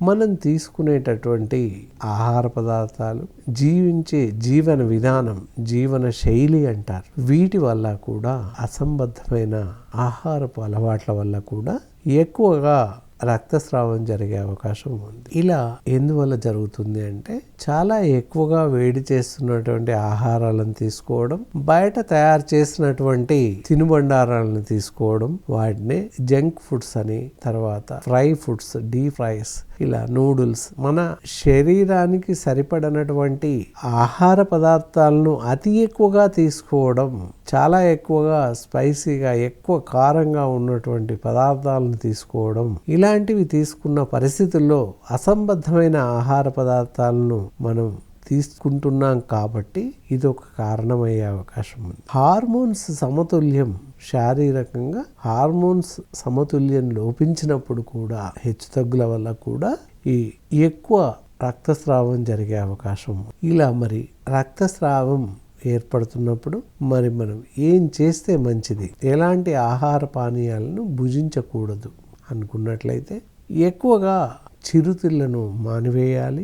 మనం తీసుకునేటటువంటి ఆహార పదార్థాలు, జీవించే జీవన విధానం, జీవన శైలి అంటారు, వీటి వల్ల కూడా అసంబద్ధమైన ఆహారపు అలవాట్ల వల్ల కూడా ఎక్కువగా రక్తస్రావం జరిగే అవకాశం ఉంది. ఇలా ఎందువల్ల జరుగుతుంది అంటే చాలా ఎక్కువగా వేడి చేస్తున్నటువంటి ఆహారాలను తీసుకోవడం, బయట తయారు చేసినటువంటి తినుబండారాలను తీసుకోవడం, వాటిని జంక్ ఫుడ్స్ అని, తర్వాత ఫ్రై ఫుడ్స్, డీప్ ఫ్రైస్, ఇలా నూడిల్స్, మన శరీరానికి సరిపడినటువంటి ఆహార పదార్థాలను అతి ఎక్కువగా తీసుకోవడం, చాలా ఎక్కువగా స్పైసీగా, ఎక్కువ కారంగా ఉన్నటువంటి పదార్థాలను తీసుకోవడం, ఇలాంటివి తీసుకున్న పరిస్థితుల్లో అసంబద్ధమైన ఆహార పదార్థాలను మనం తీసుకుంటున్నాం కాబట్టి ఇది ఒక కారణమయ్యే అవకాశం ఉంది. హార్మోన్స్ సమతుల్యం, శారీరకంగా హార్మోన్స్ సమతుల్యం లోపించినప్పుడు కూడా, హెచ్చుతగ్గుల వల్ల కూడా ఈ ఎక్కువ రక్తస్రావం జరిగే అవకాశం ఉంది. ఇలా మరి రక్తస్రావం ఏర్పడుతున్నప్పుడు మరి మనం ఏం చేస్తే మంచిది, ఎలాంటి ఆహార పానీయాలను భుజించకూడదు అనుకున్నట్లయితే ఎక్కువగా చిరుతిళ్లను మానివేయాలి.